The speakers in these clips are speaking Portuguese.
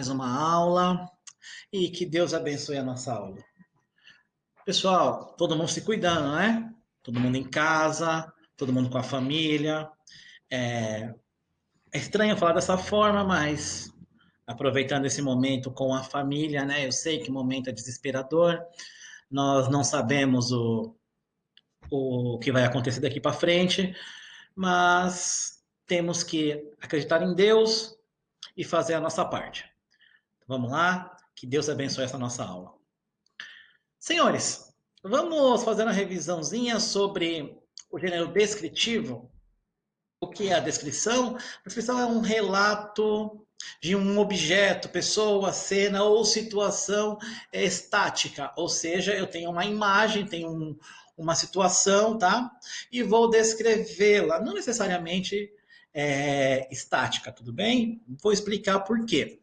Mais uma aula e que Deus abençoe a nossa aula. Pessoal, todo mundo se cuidando, né? Todo mundo em casa, todo mundo com a família. É estranho falar dessa forma, mas aproveitando esse momento com a família, né? Eu sei que o momento é desesperador, nós não sabemos o que vai acontecer daqui para frente, mas temos que acreditar em Deus e fazer a nossa parte. Vamos lá? Que Deus abençoe essa nossa aula. Senhores, vamos fazer uma revisãozinha sobre o gênero descritivo. O que é a descrição? A descrição é um relato de um objeto, pessoa, cena ou situação estática. Ou seja, eu tenho uma imagem, tenho uma situação, tá? E vou descrevê-la, não necessariamente estática, tudo bem? Vou explicar por quê,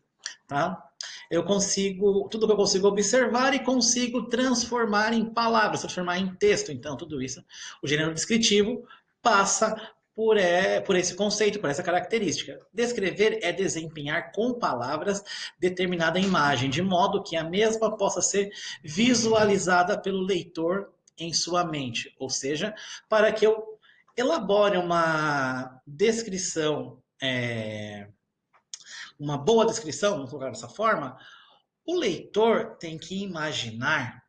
tá? Eu consigo, tudo que eu consigo observar e consigo transformar em palavras, transformar em texto. Então, tudo isso, o gênero descritivo passa por esse conceito, por essa característica. Descrever é desempenhar com palavras determinada imagem, de modo que a mesma possa ser visualizada pelo leitor em sua mente. Ou seja, para que eu elabore uma descrição, uma boa descrição, vamos colocar dessa forma, o leitor tem que imaginar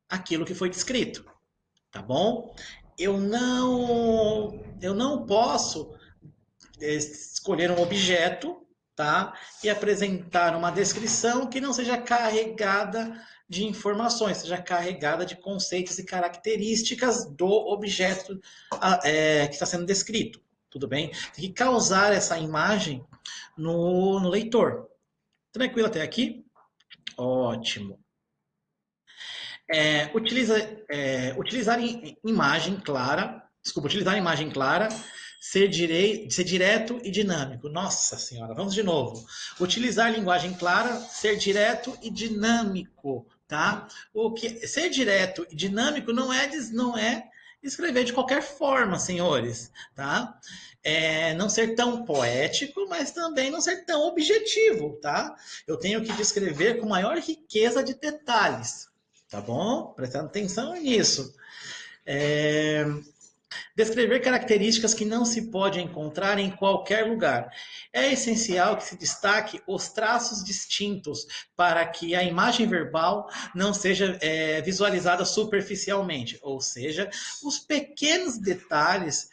aquilo que foi descrito, tá bom? Eu não posso escolher um objeto, tá? E apresentar uma descrição que não seja carregada de informações, seja carregada de conceitos e características do objeto que está sendo descrito. Tudo bem? Tem que causar essa imagem no leitor. Tranquilo até aqui? Ótimo. Utilizar imagem clara, desculpa, utilizar imagem clara, ser direto e dinâmico. Nossa senhora, vamos de novo. Utilizar linguagem clara, ser direto e dinâmico, tá? O que ser direto e dinâmico não é escrever de qualquer forma, senhores, tá? Não ser tão poético, mas também não ser tão objetivo, tá? Eu tenho que descrever com maior riqueza de detalhes, tá bom? Prestando atenção nisso. Descrever características que não se pode encontrar em qualquer lugar. É essencial que se destaque os traços distintos para que a imagem verbal não seja visualizada superficialmente, ou seja, os pequenos detalhes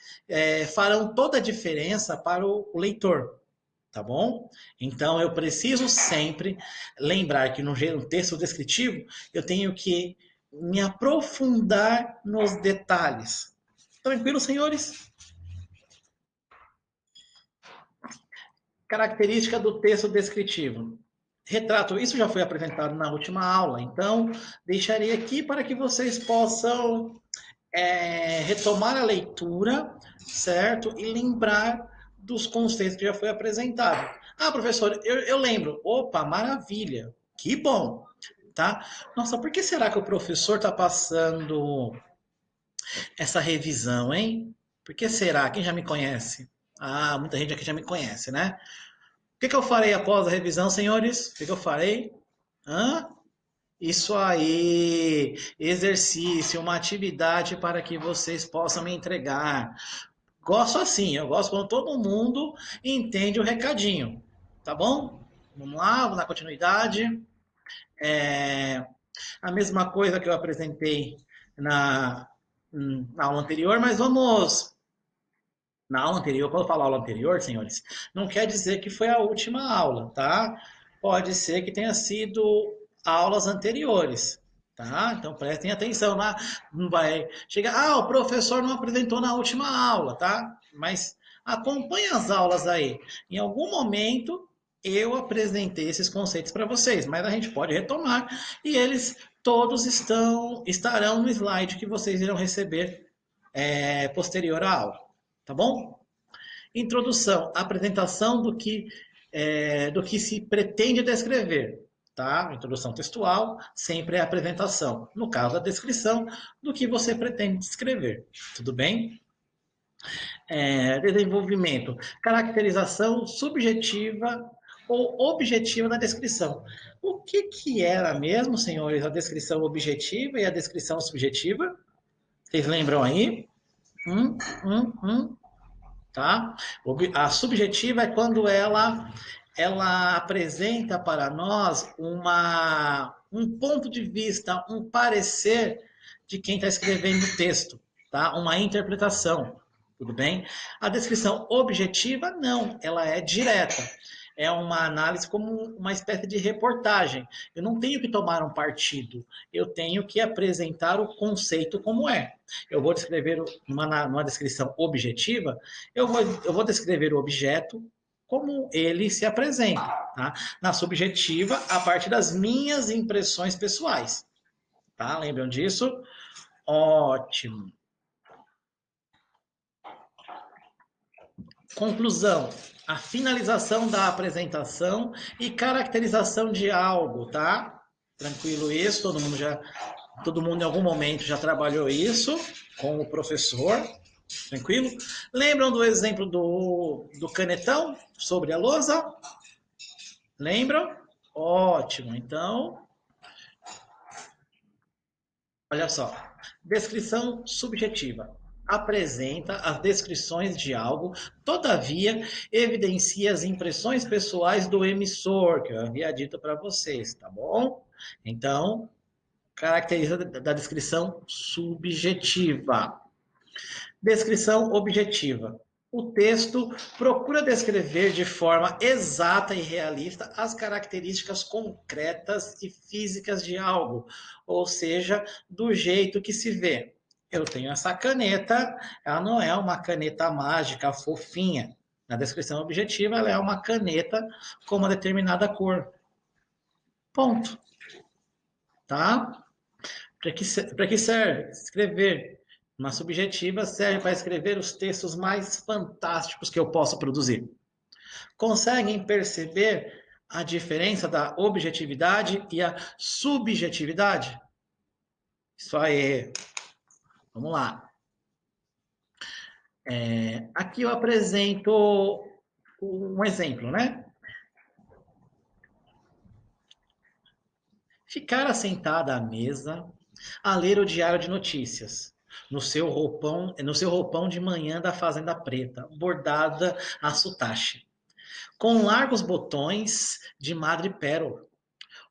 farão toda a diferença para o leitor. Tá bom? Então eu preciso sempre lembrar que no texto descritivo eu tenho que me aprofundar nos detalhes. Tranquilo, senhores? Característica do texto descritivo. Retrato, isso já foi apresentado na última aula, então deixarei aqui para que vocês possam retomar a leitura, certo? E lembrar dos conceitos que já foi apresentado. Ah, professor, eu lembro. Opa, maravilha. Que bom, tá? Nossa, por que será que o professor está passando essa revisão, hein? Por que será? Quem já me conhece? Ah, muita gente aqui já me conhece, né? O que eu farei após a revisão, senhores? O que eu farei? Hã? Isso aí, exercício, uma atividade para que vocês possam me entregar. Gosto assim, eu gosto quando todo mundo entende o recadinho, tá bom? Vamos lá, vamos dar continuidade. É, a mesma coisa que eu apresentei na, na aula anterior, mas vamos. Na aula anterior, quando eu falo aula anterior, senhores, não quer dizer que foi a última aula, tá? Pode ser que tenha sido aulas anteriores, tá? Então prestem atenção lá, não vai chegar, o professor não apresentou na última aula, tá? Mas acompanhe as aulas aí. Em algum momento eu apresentei esses conceitos para vocês, mas a gente pode retomar e eles todos estarão no slide que vocês irão receber posterior à aula, tá bom? Introdução, apresentação do que se pretende descrever, tá? Introdução textual sempre é a apresentação. No caso, a descrição do que você pretende descrever, tudo bem? Desenvolvimento, caracterização subjetiva ou objetiva na descrição. O que era mesmo, senhores, a descrição objetiva e a descrição subjetiva? Vocês lembram aí? Hum, hum, hum. Tá? A subjetiva é quando ela apresenta para nós um ponto de vista, um parecer de quem está escrevendo o texto, tá? Uma interpretação, tudo bem? A descrição objetiva, não, ela é direta. É uma análise como uma espécie de reportagem. Eu não tenho que tomar um partido, eu tenho que apresentar o conceito como é. Eu vou descrever numa descrição objetiva, eu vou descrever o objeto como ele se apresenta, tá? Na subjetiva, a partir das minhas impressões pessoais, tá? Lembram disso? Ótimo. Conclusão. A finalização da apresentação e caracterização de algo, tá? Tranquilo isso, todo mundo em algum momento já trabalhou isso com o professor, tranquilo? Lembram do exemplo do canetão sobre a lousa? Lembram? Ótimo. Então, olha só. Descrição subjetiva. Apresenta as descrições de algo, todavia evidencia as impressões pessoais do emissor, que eu havia dito para vocês, tá bom? Então, caracteriza da descrição subjetiva. Descrição objetiva. O texto procura descrever de forma exata e realista as características concretas e físicas de algo, ou seja, do jeito que se vê. Eu tenho essa caneta, ela não é uma caneta mágica, fofinha. Na descrição objetiva, ela é uma caneta com uma determinada cor. Ponto. Tá? Para que serve? Escrever. Uma subjetiva serve para escrever os textos mais fantásticos que eu posso produzir. Conseguem perceber a diferença da objetividade e a subjetividade? Isso aí. Vamos lá. Aqui eu apresento um exemplo, né? Ficar assentada à mesa a ler o diário de notícias. No seu roupão de manhã da Fazenda Preta, bordada a sutache, com largos botões de madrepérola.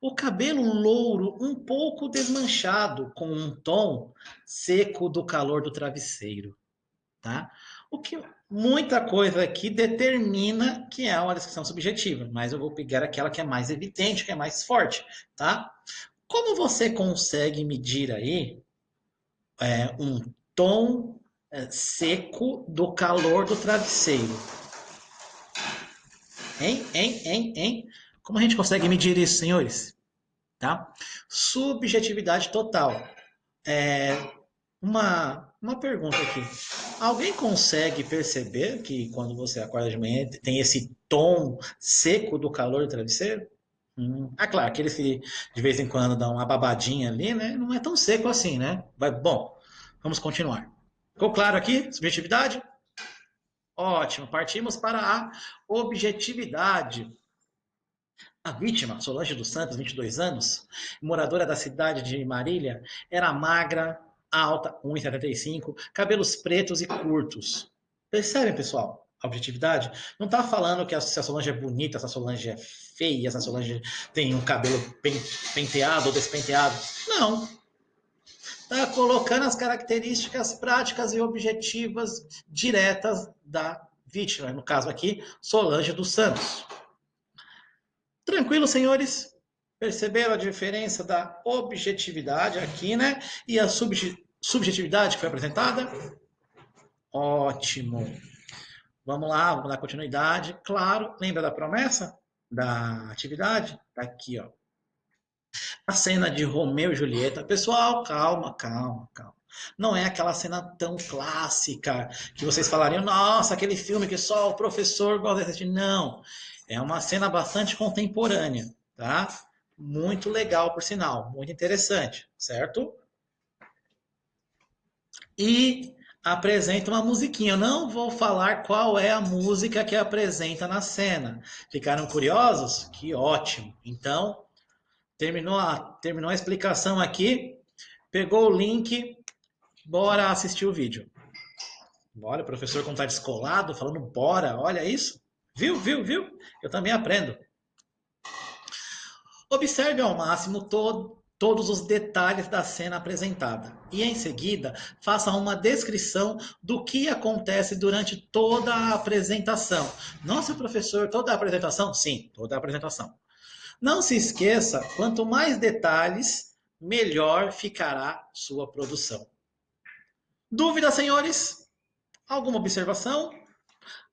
O cabelo louro um pouco desmanchado, com um tom seco do calor do travesseiro, tá? O que muita coisa aqui determina que é uma descrição subjetiva, mas eu vou pegar aquela que é mais evidente, que é mais forte, tá? Como você consegue medir aí um tom seco do calor do travesseiro? Hein? Como a gente consegue medir isso, senhores? Tá? Subjetividade total. Uma pergunta aqui. Alguém consegue perceber que quando você acorda de manhã tem esse tom seco do calor do travesseiro? Claro, aquele que de vez em quando dá uma babadinha ali, né? Não é tão seco assim, né? Bom, vamos continuar. Ficou claro aqui? Subjetividade? Ótimo. Partimos para a objetividade. A vítima, Solange dos Santos, 22 anos, moradora da cidade de Marília, era magra, alta, 1,75, cabelos pretos e curtos. Percebem, pessoal? A objetividade? Não está falando que se a Solange é bonita, se a Solange é feia, se a Solange tem um cabelo penteado ou despenteado. Não. Está colocando as características práticas e objetivas diretas da vítima. No caso aqui, Solange dos Santos. Tranquilo, senhores? Perceberam a diferença da objetividade aqui, né? E a subjetividade que foi apresentada? Ótimo. Vamos lá, vamos dar continuidade. Claro, lembra da promessa da atividade? Tá aqui, ó. A cena de Romeu e Julieta. Pessoal, calma. Não é aquela cena tão clássica que vocês falariam, nossa, aquele filme que só o professor gosta de assistir. Não. É uma cena bastante contemporânea, tá? Muito legal, por sinal. Muito interessante, certo? E apresenta uma musiquinha. Eu não vou falar qual é a música que apresenta na cena. Ficaram curiosos? Que ótimo. Então, terminou a explicação aqui. Pegou o link, bora assistir o vídeo. Olha, o professor como tá descolado, falando bora, olha isso. Viu, viu, viu? Eu também aprendo. Observe ao máximo todos os detalhes da cena apresentada e, em seguida, faça uma descrição do que acontece durante toda a apresentação. Nossa, professor, toda a apresentação? Sim, toda a apresentação. Não se esqueça, quanto mais detalhes, melhor ficará sua produção. Dúvidas, senhores? Alguma observação?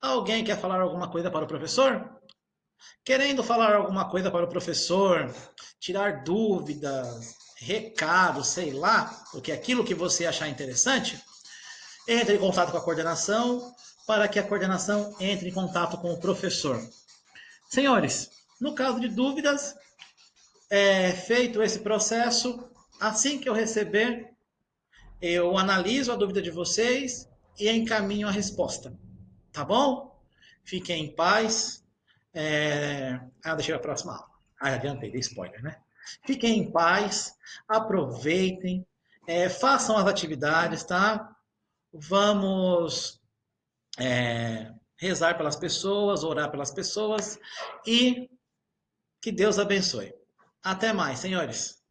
Alguém quer falar alguma coisa para o professor? Querendo falar alguma coisa para o professor, tirar dúvidas, recados, sei lá, o que é aquilo que você achar interessante, entre em contato com a coordenação para que a coordenação entre em contato com o professor. Senhores, no caso de dúvidas, feito esse processo, assim que eu receber, eu analiso a dúvida de vocês e encaminho a resposta. Tá bom? Fiquem em paz. Deixei a próxima aula. Adiantei, dei spoiler, né? Fiquem em paz, aproveitem, façam as atividades, tá? Vamos rezar pelas pessoas, orar pelas pessoas e que Deus abençoe. Até mais, senhores.